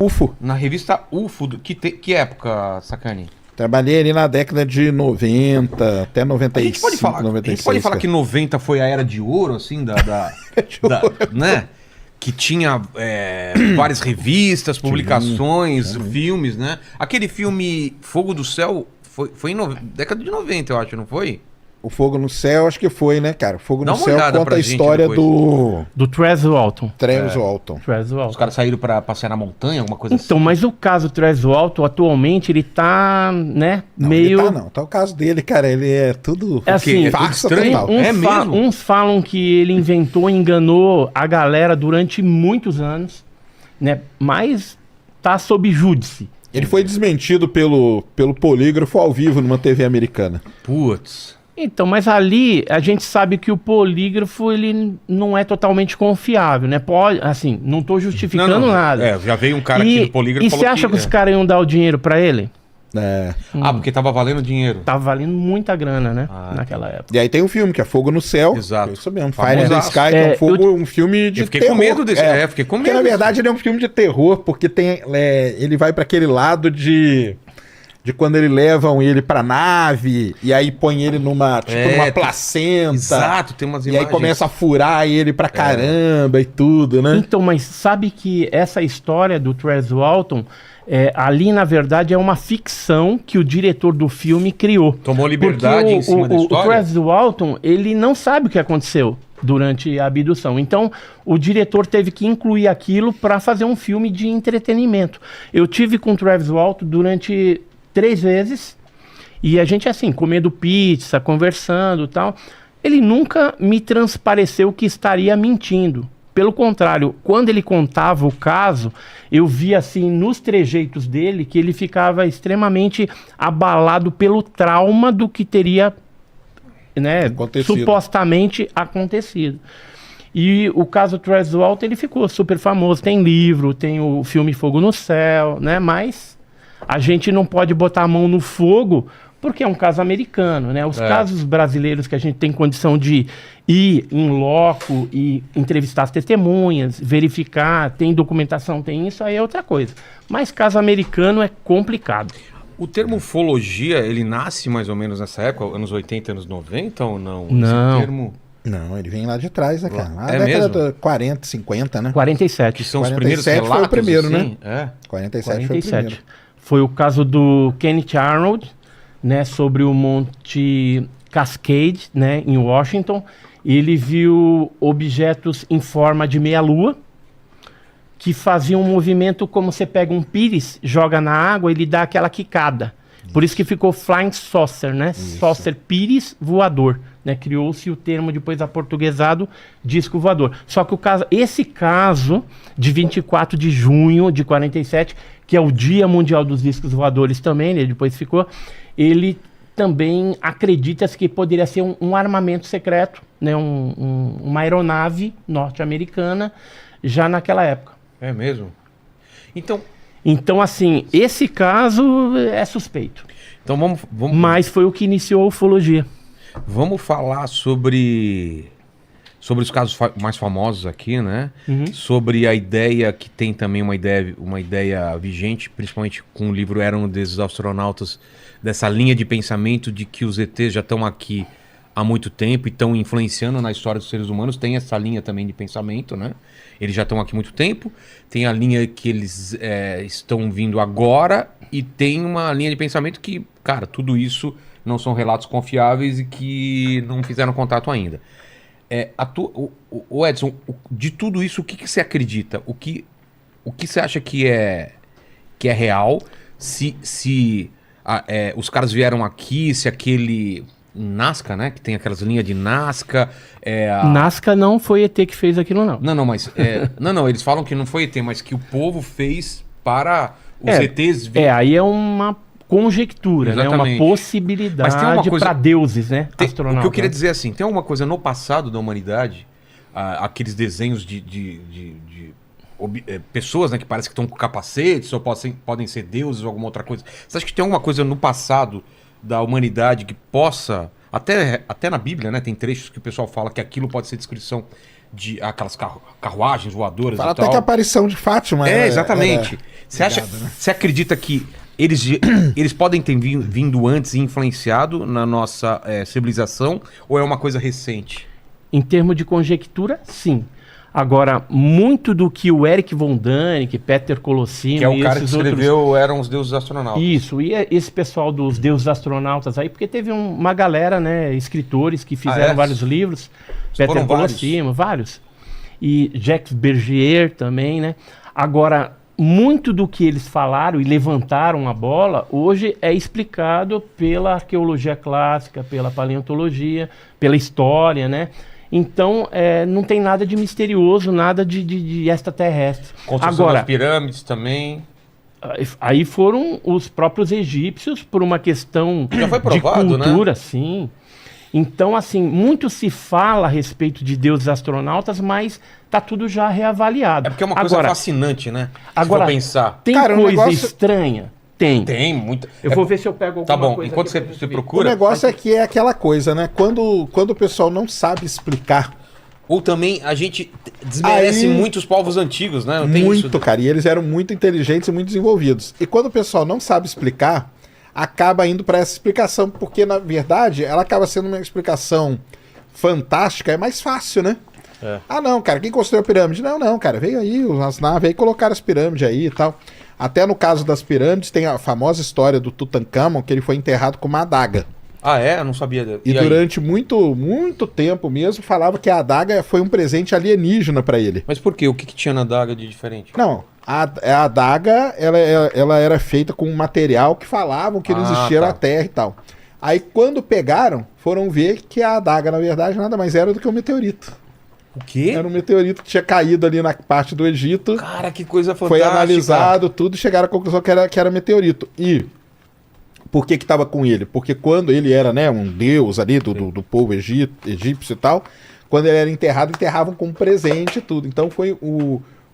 UFO. Na revista UFO, que época, Sacani? Trabalhei ali na década de 90, até 95, A gente pode falar, 96. a gente pode falar que 90 foi a era de ouro, assim, né? Que tinha várias revistas, publicações, filmes, né? Aquele filme Fogo do Céu foi em década de 90, eu acho, não foi? O Fogo no Céu, acho que foi, né, cara? Fogo Dá no uma Céu olhada conta pra a gente história depois. Do Trez Walton. Travis Walton. Os caras saíram pra passear na montanha, alguma coisa Então, assim. mas o caso Trez Walton, atualmente, ele tá, né, Não, meio... ele tá o caso dele, cara, ele é tudo... É assim, farsa estranho. total. mesmo? Uns falam que ele inventou e enganou a galera durante muitos anos, né? Mas tá sob júdice. Ele foi desmentido pelo polígrafo ao vivo numa TV americana. Putz. Então, mas ali a gente sabe que o polígrafo ele não é totalmente confiável, né? Pode, assim, não tô justificando nada. Já veio um cara aqui do polígrafo E e você falou acha que os é. caras iam dar o dinheiro pra ele? É. Porque tava valendo dinheiro. Tava valendo muita grana, né? Naquela época. E aí tem um filme que é Fogo no Céu. Exato. É isso mesmo. Fire in the Famosaço. Sky, que é um filme de Eu fiquei terror. com medo desse. Fiquei com medo. Porque, na verdade, ele é um filme de terror, porque ele vai pra aquele lado de quando ele levam ele pra nave, e aí põe ele numa placenta. Exato, tem umas E imagens. aí começa a furar ele pra caramba e tudo, né? Então, mas sabe que essa história do Trez Walton, ali na verdade é uma ficção que o diretor do filme criou. Tomou liberdade em cima da história? O Trez Walton, ele não sabe o que aconteceu durante a abdução. Então, o diretor teve que incluir aquilo para fazer um filme de entretenimento. Eu tive com o Trez Walton durante 3 vezes, e a gente assim, comendo pizza, conversando e tal. Ele nunca me transpareceu que estaria mentindo. Pelo contrário, quando ele contava o caso, eu via assim nos trejeitos dele que ele ficava extremamente abalado pelo trauma do que teria, né, supostamente acontecido. E o caso Trez Walton, ele ficou super famoso. Tem livro, tem o filme Fogo no Céu, né? Mas a gente não pode botar a mão no fogo porque é um caso americano, né? Os casos brasileiros que a gente tem condição de ir em loco e entrevistar as testemunhas, verificar, tem documentação, tem isso, aí é outra coisa. Mas caso americano é complicado. O termo ufologia, ele nasce mais ou menos nessa época, anos 80, anos 90 ou não? Não. Esse termo... Não, ele vem lá de trás, né, cara? Na É década mesmo? de 40, 50, né? 47. Que são os primeiros 47 relatos, foi o primeiro, assim? né? 47 foi o primeiro. Foi o caso do Kenneth Arnold, né, sobre o Monte Cascade, né, em Washington. Ele viu objetos em forma de meia-lua que faziam um movimento como você pega um pires, joga na água e ele dá aquela quicada. Por isso que ficou Flying Saucer, né? Saucer pires voador, né? Criou-se o termo depois aportuguesado disco voador. Só que esse caso de 24 de junho de 47, que é o Dia Mundial dos Discos Voadores também, ele depois ficou, ele também acredita-se que poderia ser um armamento secreto, né? Uma aeronave norte-americana já naquela época. É mesmo? Então, assim, esse caso é suspeito. Então vamos... Mas foi o que iniciou a ufologia. Vamos falar sobre os casos mais famosos aqui, né? Sobre a ideia que tem também uma ideia vigente, principalmente com o livro Eram desses Astronautas, dessa linha de pensamento de que os ETs já estão aqui há muito tempo e estão influenciando na história dos seres humanos. Tem essa linha também de pensamento, né? Eles já estão aqui há muito tempo. Tem a linha que eles estão vindo agora e tem uma linha de pensamento que, cara, tudo isso não são relatos confiáveis e que não fizeram contato ainda. O Edson, de tudo isso, o que você acredita? O que você acha que é real? Se os caras vieram aqui, se aquele... Nazca, né? Que tem aquelas linhas de Nazca. Nazca não foi ET que fez aquilo, não. Não, mas... não, eles falam que não foi ET, mas que o povo fez para os ETs... Aí é uma conjectura, né? Uma Exatamente. possibilidade para deuses, né? O que eu queria dizer é assim, tem alguma coisa no passado da humanidade, aqueles desenhos de pessoas, né, que parece que estão com capacetes, ou podem ser deuses ou alguma outra coisa. Você acha que tem alguma coisa no passado da humanidade que possa Até na Bíblia, né? Tem trechos que o pessoal fala que aquilo pode ser descrição de aquelas carruagens voadoras Fala e até tal. que a aparição de Fátima. Exatamente. Você acredita que eles podem ter vindo antes e influenciado na nossa civilização, ou é uma coisa recente? Em termos de conjectura, sim. Agora, muito do que o Eric von Däniken, Peter Colossino... Que é o cara que escreveu outros... Eram os Deuses Astronautas. Isso, e esse pessoal dos Deuses Astronautas aí, porque teve uma galera, né, escritores que fizeram vários livros. Peter Colossino, vários. E Jacques Bergier também, né? Agora, muito do que eles falaram e levantaram a bola, hoje é explicado pela arqueologia clássica, pela paleontologia, pela história, né? Então, não tem nada de misterioso, nada de extraterrestre. Construção das pirâmides também. Aí foram os próprios egípcios por uma questão já foi provado, de cultura, né? Sim. Então, assim, muito se fala a respeito de deuses astronautas, mas tá tudo já reavaliado. É porque é uma coisa fascinante, né? Agora, se for pensar. Tem coisa estranha? Tem. Tem, muita. Eu vou ver se eu pego alguma coisa. Tá bom, enquanto você procura... O negócio é que é aquela coisa, né? Quando o pessoal não sabe explicar... Ou também a gente desmerece muito os povos antigos, né? Não tem muito, isso... cara. E eles eram muito inteligentes e muito desenvolvidos. E quando o pessoal não sabe explicar, acaba indo para essa explicação, porque, na verdade, ela acaba sendo uma explicação fantástica, é mais fácil, né? Ah, não, cara, quem construiu a pirâmide? Não, cara, veio aí, as naves aí colocaram as pirâmides aí e tal. Até no caso das pirâmides, tem a famosa história do Tutankhamon, que ele foi enterrado com uma adaga. Ah, é? Eu não sabia. E durante muito tempo mesmo, falava que a adaga foi um presente alienígena para ele. Mas por quê? O que tinha na adaga de diferente? Não, a adaga, ela era feita com um material que falavam que não existia na Terra e tal. Aí quando pegaram, foram ver que a adaga, na verdade, nada mais era do que um meteorito. O quê? Era um meteorito que tinha caído ali na parte do Egito. Cara, que coisa fantástica. Foi analisado tudo e chegaram à conclusão que era meteorito. E por que estava com ele? Porque quando ele era, né, um deus ali do povo egípcio e tal, quando ele era enterrado, enterravam com um presente e tudo. Então foi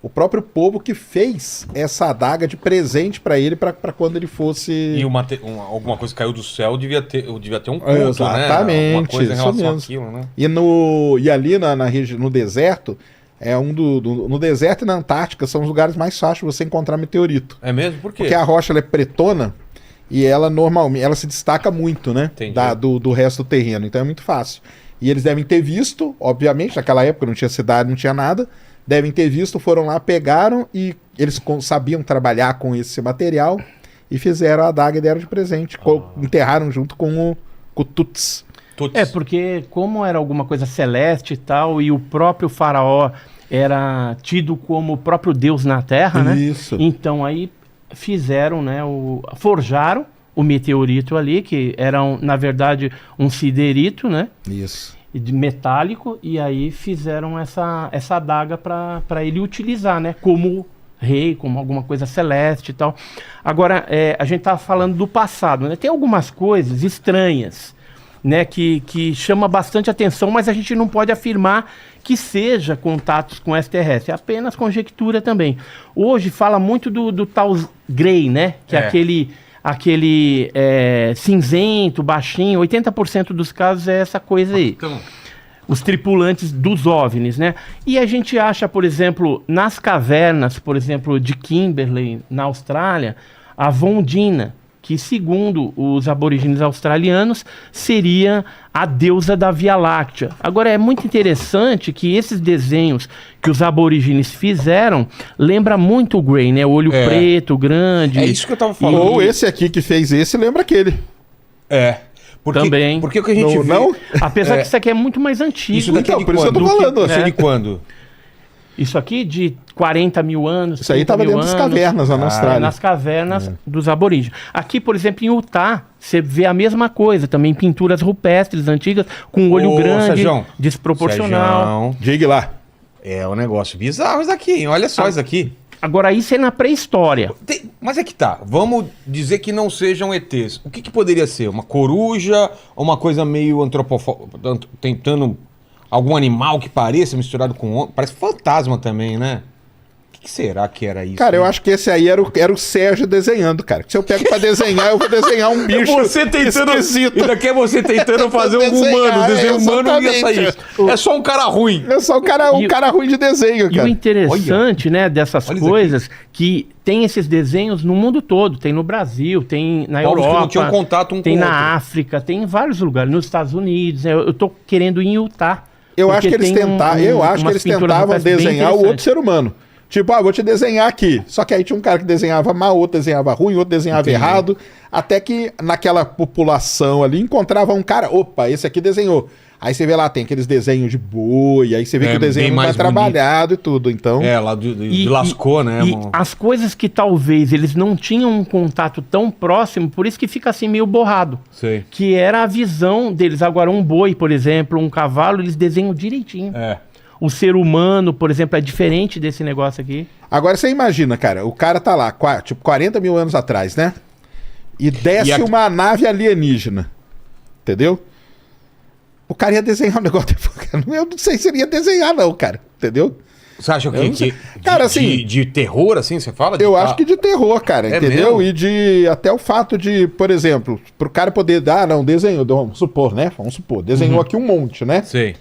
o próprio povo que fez essa adaga de presente para ele, para quando ele fosse... E alguma coisa caiu do céu, devia ter um culto, exatamente, né? Alguma coisa em relação mesmo. àquilo, né? E ali na região, no deserto, no deserto e na Antártica são os lugares mais fáceis de você encontrar meteorito. É mesmo? Por quê? Porque a rocha ela é pretona e ela normalmente ela se destaca muito, né? Do resto do terreno. Então é muito fácil. E eles devem ter visto, obviamente, naquela época não tinha cidade, não tinha nada. Devem ter visto, foram lá, pegaram e eles sabiam trabalhar com esse material e fizeram a adaga e deram de presente. Enterraram junto com o Tuts. Porque como era alguma coisa celeste e tal, e o próprio faraó era tido como o próprio Deus na Terra, né? Isso. Então aí fizeram, né, forjaram o meteorito ali, que era, na verdade, um siderito, né? Isso. De metálico, e aí fizeram essa adaga para ele utilizar, né? Como rei, como alguma coisa celeste e tal. Agora, a gente tá falando do passado, né? Tem algumas coisas estranhas, né? Que chama bastante atenção, mas a gente não pode afirmar que seja contatos com extraterrestre, é apenas conjectura também. Hoje fala muito do tal Grey, né? Que é aquele cinzento, baixinho, 80% dos casos é essa coisa aí. Então, os tripulantes dos OVNIs, né? E a gente acha, por exemplo, nas cavernas, por exemplo, de Kimberley, na Austrália, a Vondina, que segundo os aborígenes australianos, seria a deusa da Via Láctea. Agora, é muito interessante que esses desenhos que os aborígenes fizeram lembra muito o Grey, né? O olho preto, grande. É isso que eu tava falando. Ou esse aqui que fez esse lembra aquele. Também. Porque o que a gente vê... Não? Apesar que isso aqui é muito mais antigo. Isso daqui então, por isso eu tô falando. Isso é de quando? Isso aqui de 40 mil anos. Isso aí estava dentro das cavernas lá na Austrália. Nas cavernas dos aborígenes. Aqui, por exemplo, em Utah, você vê a mesma coisa. Também pinturas rupestres antigas, com olho grande, Sérgio, desproporcional. Diga lá. É um negócio bizarro isso aqui, hein? Olha só isso aqui. Agora, isso é na pré-história. Mas é que tá. Vamos dizer que não sejam ETs. O que poderia ser? Uma coruja? Ou uma coisa meio tentando... Algum animal que pareça misturado com... Parece fantasma também, né? que será que era isso? Cara, eu acho que esse aí era o Sérgio desenhando, cara. Se eu pego pra desenhar, eu vou desenhar um bicho Você tentando. esquisito. Isso daqui é você tentando fazer um Desenhar, humano. Desenho humano não ia sair exatamente. isso. É só um cara ruim. É só um cara ruim de desenho, E o cara. interessante, né, dessas Olha isso coisas, que tem esses desenhos no mundo todo. Tem no Brasil, tem na Povos que Europa. não tinham contato um tem com o na outro. África, tem em vários lugares. Nos Estados Unidos, né, eu tô querendo ir em Utah. Eu acho porque que eles tem umas pinturas tentavam rupestres bem desenhar o outro interessantes. ser humano. Tipo, vou te desenhar aqui. Só que aí tinha um cara que desenhava mal, outro desenhava ruim, outro desenhava errado. Até que naquela população ali encontrava um cara, opa, esse aqui desenhou. Aí você vê lá, tem aqueles desenhos de boi, aí você vê que o desenho bem não tá mais trabalhado e tudo. Então, É, lá de lascou, né? E mano? as coisas que talvez eles não tinham um contato tão próximo, por isso que fica assim meio borrado. Sei. Que era a visão deles. Agora, um boi, por exemplo, um cavalo, eles desenham direitinho. É. O ser humano, por exemplo, é diferente desse negócio aqui. agora você imagina, cara, o cara tá lá, tipo, 40 mil anos atrás, né? E desce E aqui- uma nave alienígena. Entendeu? O cara ia desenhar um negócio. Eu não sei se ele ia desenhar, não, cara. Entendeu? Você acha Eu não sei. que Cara, assim, de terror, assim, você fala? Eu acho que de terror, cara, É entendeu? mesmo? E de até o fato de, por exemplo, pro cara poder dar, não, desenhou, vamos supor, né? Vamos supor, desenhou aqui um monte, né? Sei.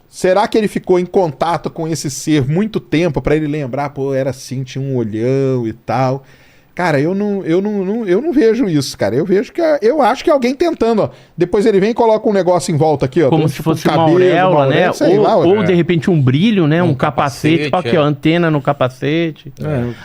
Será que ele ficou em contato com esse ser muito tempo pra ele lembrar, pô, era assim, tinha um olhão e tal? Cara, eu não vejo isso, cara. Eu acho que é alguém tentando, ó. Depois ele vem e coloca um negócio em volta aqui, ó. Como tem, se tipo, fosse um uma cabelo, auréola, né? sei Ou, lá, ou, de repente um brilho, né? Um capacete, capacete. Aqui, ó, antena no capacete.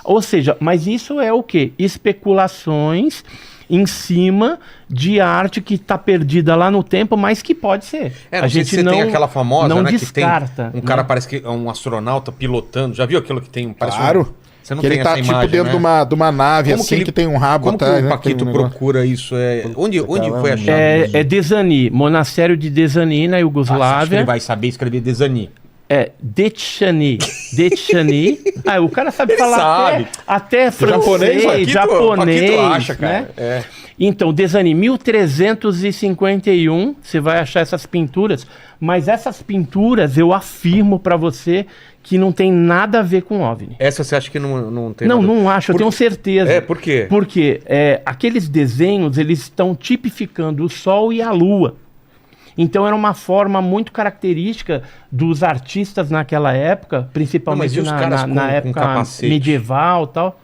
Ou seja, mas isso é o quê? Especulações em cima de arte que está perdida lá no tempo, mas que pode ser. É, não sei se você tem aquela famosa, não né? descarta, que tem um cara, né? parece que é um astronauta pilotando. Já viu aquilo que tem? Parece Claro. Você não que tem ele tá essa tipo imagem, dentro né? de uma nave Como assim que ele- que tem um rabo Como que atrás, o né? Paquito Tem um negócio. procura isso? Onde foi achado? É Desani, monastério de Desani na Acho que Iugoslávia. ele vai saber escrever Desani. É Detchani. O cara sabe Ele falar sabe. até francês, Paquito japonês, acha, cara. né? É. Então, Desani, 1351, você vai achar essas pinturas, mas essas pinturas eu afirmo pra você que não tem nada a ver com OVNI. Essa você acha que não tem Não, nada- não acho, eu tenho certeza. É, por quê? Porque aqueles desenhos, eles estão tipificando o Sol e a Lua. Então era uma forma muito característica dos artistas naquela época, Não, mas principalmente e os caras na com época capacete? medieval e tal.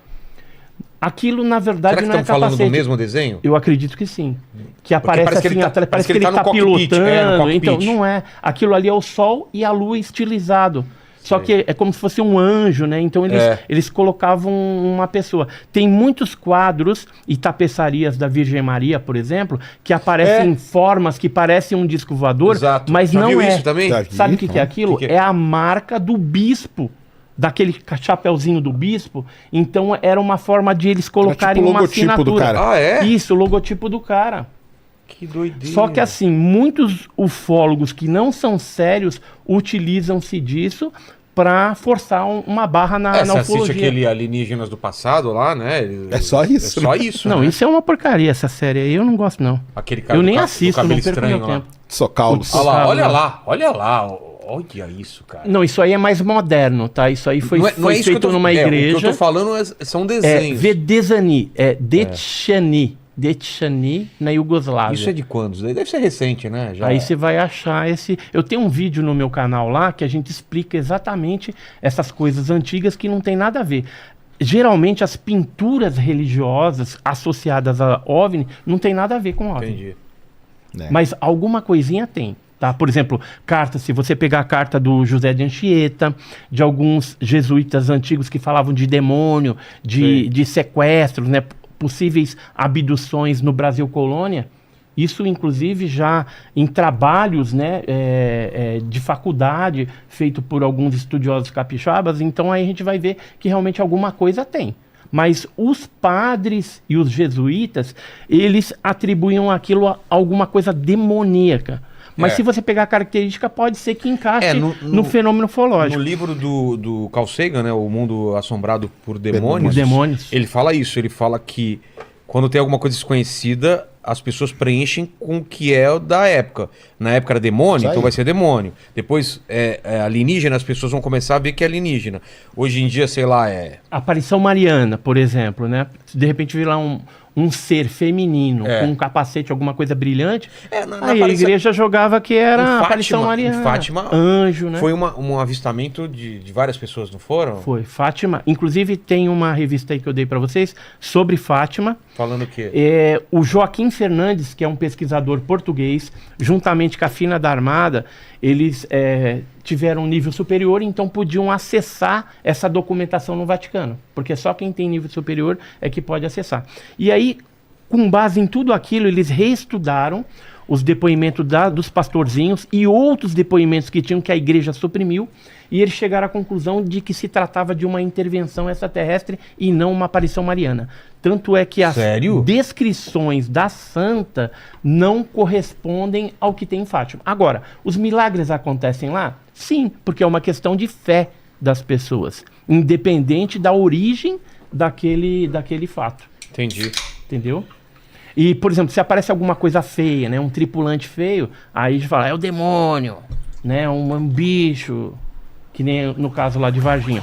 Aquilo, na verdade, Será que não é estamos falando capacete. do mesmo desenho? Eu acredito que sim. Que aparece parece que assim ele tá- atrás, parece parece que ele tá no cockpit, pilotando. no Então, cockpit. não é. Aquilo ali é o Sol e a Lua estilizado. Só que é como se fosse um anjo, né? Então eles colocavam uma pessoa. Tem muitos quadros e tapeçarias da Virgem Maria, por exemplo, que aparecem em formas que parecem um disco voador, Exato. mas Já não viu é. isso também? Já vi. Sabe o que é aquilo? Que é? É a marca do bispo. Daquele chapeuzinho do bispo. Então era uma forma de eles colocarem tipo o uma logotipo do assinatura. cara. Ah, é? Isso, o logotipo do cara. Que doideira. Só que assim, muitos ufólogos que não são sérios utilizam-se disso para forçar uma barra na Você assiste ufologia. aquele Alienígenas do Passado lá, né? É só isso, É só né? isso, Não, né? isso é uma porcaria, essa série aí. Eu não gosto, não. Aquele cara Eu do nem do assisto, cabelo não perco meu estranho lá. tempo. Socaulos. Olha lá, Cara, olha né? lá, olha lá. Olha isso, cara. Não, isso aí é mais moderno, tá? Isso aí foi, Não é foi isso que eu feito tô- numa O igreja. que eu tô falando são É desenhos. Vedezani, Detchani. Detchani na Iugoslávia. Isso é de quando? Isso daí deve ser recente, né? Já Aí você vai achar esse. Eu tenho um vídeo no meu canal lá que a gente explica exatamente essas coisas antigas que não tem nada a ver. Geralmente as pinturas religiosas associadas a OVNI não tem nada a ver com OVNI. Entendi. Mas alguma coisinha tem. Tá? Por exemplo, cartas, se você pegar a carta do José de Anchieta, de alguns jesuítas antigos que falavam de demônio, de sequestros, né? Possíveis abduções no Brasil colônia, isso inclusive já em trabalhos, né, de faculdade, feito por alguns estudiosos capixabas, então aí a gente vai ver que realmente alguma coisa tem. Mas os padres e os jesuítas, eles atribuíam aquilo a alguma coisa demoníaca. Mas se você pegar a característica, pode ser que encaixe no fenômeno ufológico. No livro do Carl Sagan, né, O Mundo Assombrado por Demônios, Por Demônios. ele fala isso, ele fala que quando tem alguma coisa desconhecida, as pessoas preenchem com o que é da época. Na época era demônio, então vai ser demônio. Depois, alienígena, as pessoas vão começar a ver que é alienígena. Hoje em dia, sei lá, Aparição mariana, por exemplo, né? Se de repente vir lá um ser feminino com um capacete, alguma coisa brilhante, aí a igreja jogava que era aparição mariana. Em Fátima, anjo, né? Foi um avistamento de várias pessoas, não foram? Foi, Fátima. Inclusive tem uma revista aí que eu dei para vocês sobre Fátima. Falando o quê? O Joaquim Fernandes, que é um pesquisador português, juntamente com a Fina da Armada, eles tiveram um nível superior, então podiam acessar essa documentação no Vaticano, porque só quem tem nível superior é que pode acessar. E aí, com base em tudo aquilo, eles reestudaram os depoimentos dos pastorzinhos e outros depoimentos que tinham que a igreja suprimiu, e eles chegaram à conclusão de que se tratava de uma intervenção extraterrestre e não uma aparição mariana. Tanto é que as descrições da santa não correspondem ao que tem em Fátima. Agora, os milagres acontecem lá? Sim, porque é uma questão de fé das pessoas, independente da origem daquele fato. Entendi. Entendeu? E, por exemplo, se aparece alguma coisa feia, né, um tripulante feio, aí a gente fala, é o demônio, né, um bicho, que nem no caso lá de Varginha.